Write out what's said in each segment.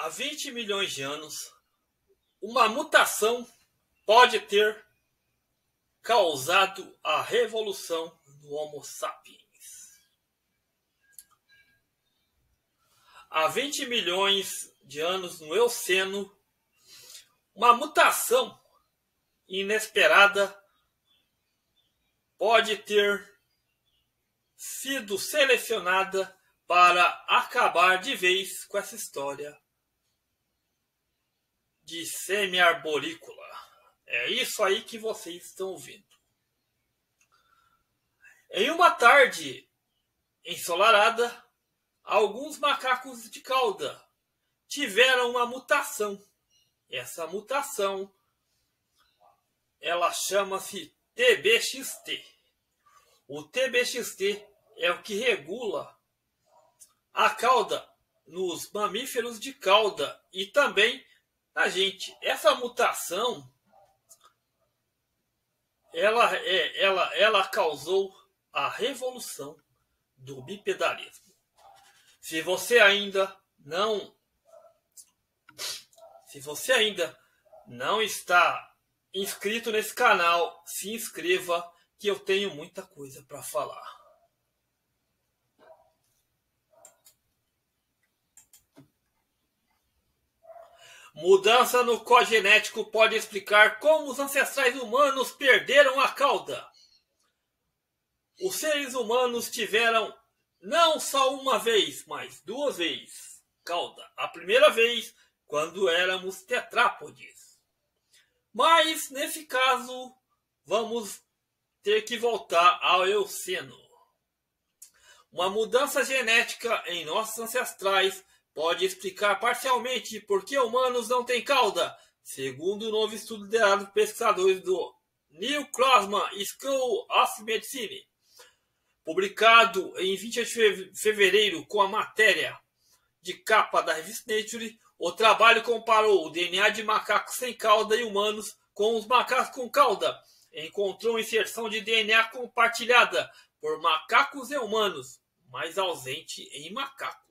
Há 20 milhões de anos, uma mutação pode ter causado a revolução do Homo sapiens. Há 20 milhões de anos no Eoceno, uma mutação inesperada pode ter sido selecionada para acabar de vez com essa história de semi-arborícola. É isso aí que vocês estão ouvindo. Em uma tarde ensolarada, alguns macacos de cauda tiveram uma mutação. Essa mutação, ela chama-se TBXT. O TBXT é o que regula a cauda nos mamíferos de cauda e também na gente. Essa mutação, ela causou a revolução do bipedalismo. Se você ainda não está inscrito nesse canal, se inscreva, que eu tenho muita coisa para falar. Mudança no código genético pode explicar como os ancestrais humanos perderam a cauda. Os seres humanos tiveram não só uma vez, mas duas vezes cauda. A primeira vez, quando éramos tetrápodes. Mas, nesse caso, vamos ter que voltar ao Eoceno. Uma mudança genética em nossos ancestrais pode explicar parcialmente por que humanos não têm cauda, segundo um novo estudo liderado por pesquisadores do New Crossman School of Medicine, publicado em 28 de fevereiro com a matéria de capa da revista Nature. O trabalho comparou o DNA de macacos sem cauda e humanos com os macacos com cauda. Encontrou inserção de DNA compartilhada por macacos e humanos, mas ausente em macacos.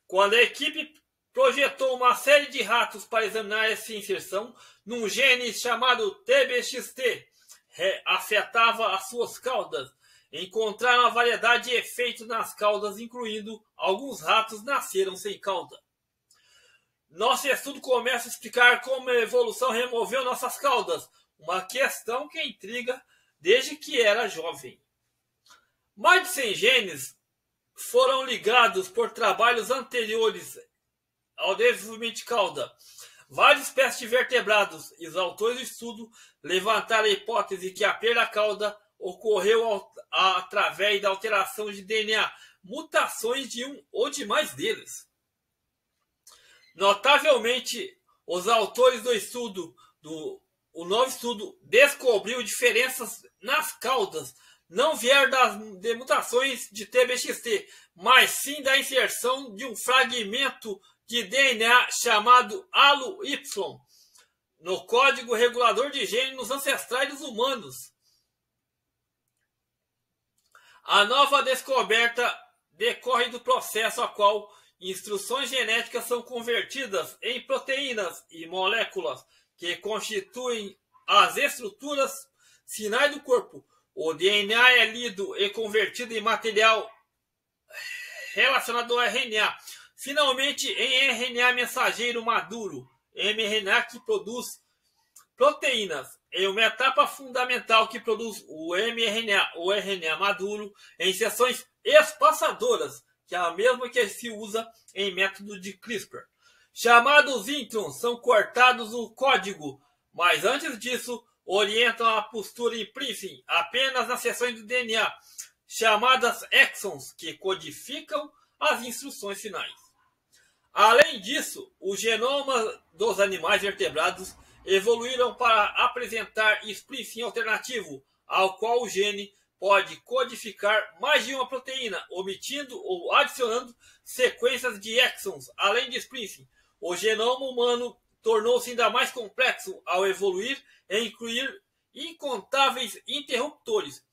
Quando a equipe projetou uma série de ratos para examinar essa inserção num gene chamado TBXT, afetava as suas caudas, encontraram uma variedade de efeitos nas caudas, incluindo alguns ratos nasceram sem cauda. Nosso estudo começa a explicar como a evolução removeu nossas caudas, uma questão que intriga desde que era jovem. Mais de 100 genes foram ligados por trabalhos anteriores ao desenvolvimento de cauda. Várias espécies de vertebrados e os autores do estudo levantaram a hipótese que a perda da cauda ocorreu através da alteração de DNA, mutações de um ou de mais deles. Notavelmente, os autores do estudo, o novo estudo, descobriu diferenças nas caudas. Não vieram de mutações de TBXT, mas sim da inserção de um fragmento de DNA chamado ALU-Y no código regulador de gene nos ancestrais dos humanos. A nova descoberta decorre do processo a qual instruções genéticas são convertidas em proteínas e moléculas que constituem as estruturas sinais do corpo. O DNA é lido e convertido em material relacionado ao RNA, finalmente em RNA mensageiro maduro, mRNA, que produz proteínas, em uma etapa fundamental que produz o mRNA, o RNA maduro, em seções espaçadoras, que é a mesma que se usa em método de CRISPR. Chamados introns são cortados o código, mas antes disso orientam a postura implicit apenas nas seções do DNA, chamadas exons, que codificam as instruções finais. Além disso, os genomas dos animais vertebrados evoluíram para apresentar splicing alternativo, ao qual o gene pode codificar mais de uma proteína, omitindo ou adicionando sequências de exons, além de splicing. O genoma humano tornou-se ainda mais complexo ao evoluir e incluir incontáveis interruptores,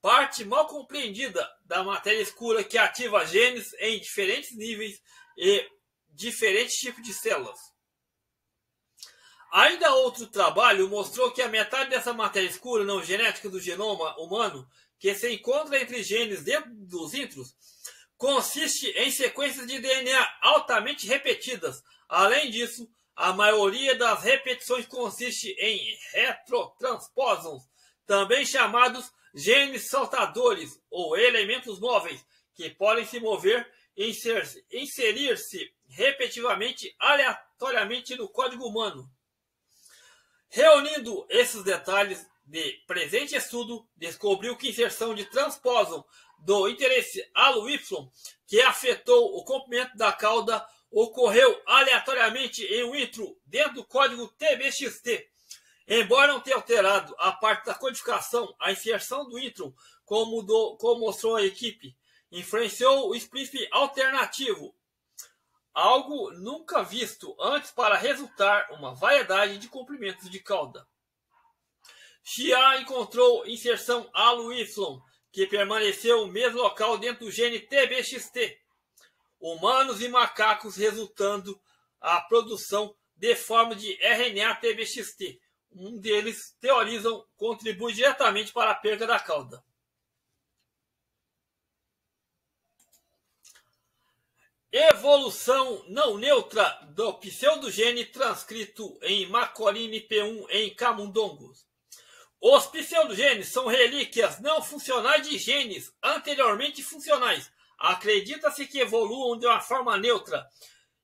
parte mal compreendida da matéria escura que ativa genes em diferentes níveis e diferentes tipos de células. Ainda outro trabalho mostrou que a metade dessa matéria escura não genética do genoma humano, que se encontra entre genes dentro dos intros, consiste em sequências de DNA altamente repetidas. Além disso, a maioria das repetições consiste em retrotransposons, também chamados genes saltadores ou elementos móveis, que podem se mover e inserir-se repetitivamente aleatoriamente no código humano. Reunindo esses detalhes de presente estudo, descobriu que a inserção de transposon do interesse ALO-Y, que afetou o comprimento da cauda, ocorreu aleatoriamente em um intro dentro do código TBXT. Embora não tenha alterado a parte da codificação, a inserção do intron, como mostrou a equipe, influenciou o split alternativo, algo nunca visto antes para resultar uma variedade de comprimentos de cauda. Xia encontrou inserção ALO-Y, que permaneceu no mesmo local dentro do gene TBXT, humanos e macacos, resultando a produção de forma de RNA TBXT. Um deles, teorizam, contribui diretamente para a perda da cauda. Evolução não neutra do pseudogene transcrito em macoline P1 em camundongos. Os pseudogenes são relíquias não funcionais de genes anteriormente funcionais. Acredita-se que evoluam de uma forma neutra.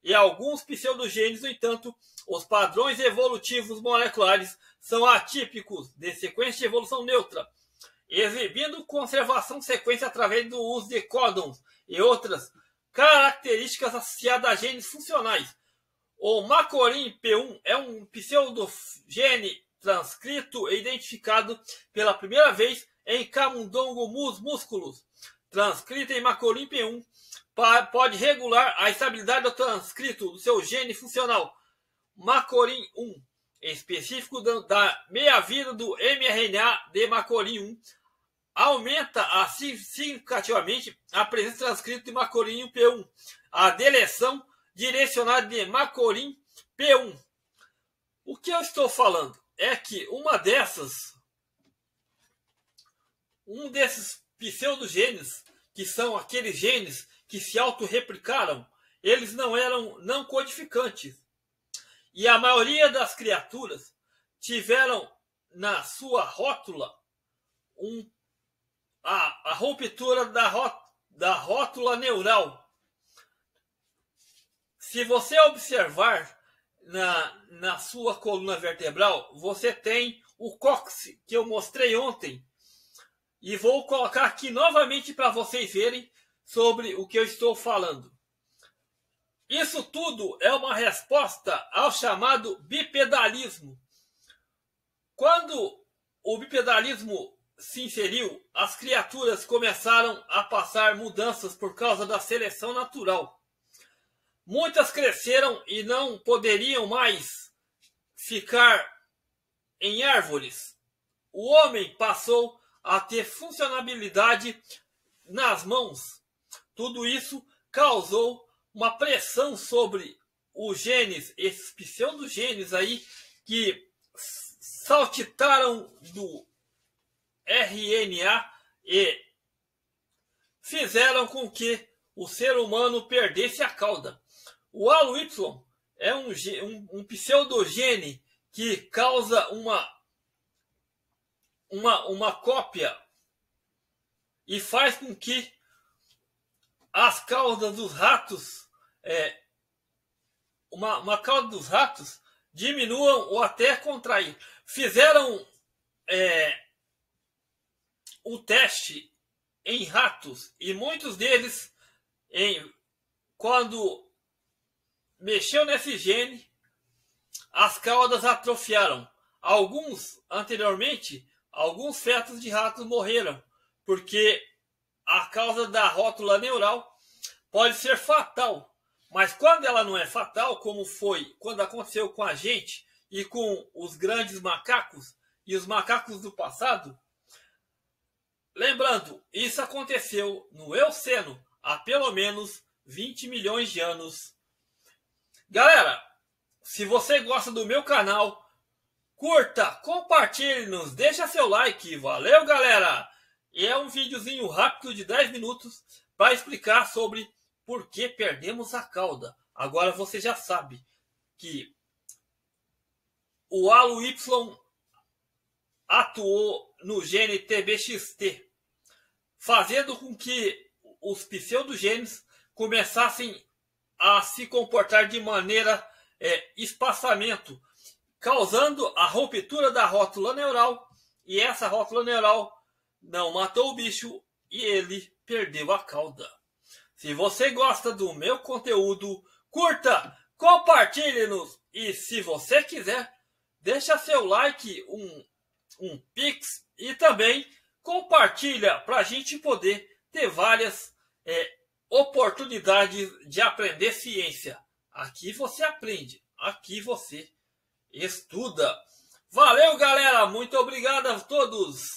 E alguns pseudogenes, no entanto, os padrões evolutivos moleculares são atípicos de sequência de evolução neutra, exibindo conservação de sequência através do uso de códons e outras características associadas a genes funcionais. O macorin P1 é um pseudogene transcrito e identificado pela primeira vez em camundongo musculus. Transcrito em macorin P1 pode regular a estabilidade do transcrito do seu gene funcional macorin 1, específico da meia-vida do mRNA de macorin 1, aumenta significativamente a presença de transcrito de macorin P1, a deleção direcionada de macorin P1. O que eu estou falando é que um desses pseudogenes, que são aqueles genes que se autorreplicaram, eles não eram não codificantes. E a maioria das criaturas tiveram na sua rótula a ruptura da rótula neural. Se você observar na sua coluna vertebral, você tem o cóccix que eu mostrei ontem. E vou colocar aqui novamente para vocês verem sobre o que eu estou falando. Isso tudo é uma resposta ao chamado bipedalismo. Quando o bipedalismo se inseriu, as criaturas começaram a passar mudanças por causa da seleção natural. Muitas cresceram e não poderiam mais ficar em árvores. O homem passou a ter funcionalidade nas mãos. Tudo isso causou uma pressão sobre os genes, esses pseudogenes aí, que saltitaram do RNA e fizeram com que o ser humano perdesse a cauda. O ALO-Y é um pseudogene que causa uma cópia e faz com que as caudas dos ratos, uma cauda dos ratos diminuam ou até contrair. Fizeram o teste em ratos e muitos deles, quando mexeu nesse gene, as caudas atrofiaram. Anteriormente, alguns fetos de ratos morreram, porque a causa da rótula neural pode ser fatal. Mas quando ela não é fatal, como foi quando aconteceu com a gente e com os grandes macacos e os macacos do passado, lembrando, isso aconteceu no Eoceno há pelo menos 20 milhões de anos. Galera, se você gosta do meu canal, curta, compartilhe, nos deixa seu like. Valeu, galera! E é um videozinho rápido de 10 minutos para explicar sobre por que perdemos a cauda. Agora você já sabe que o halo Y atuou no gene TBXT, fazendo com que os pseudogenes começassem a se comportar de maneira espaçamento, causando a ruptura da rótula neural, e essa rótula neural não matou o bicho e ele perdeu a cauda. Se você gosta do meu conteúdo, curta, compartilhe-nos e se você quiser, deixa seu like, um pix e também compartilha para a gente poder ter várias oportunidades de aprender ciência. Aqui você aprende, aqui você estuda. Valeu, galera, muito obrigado a todos.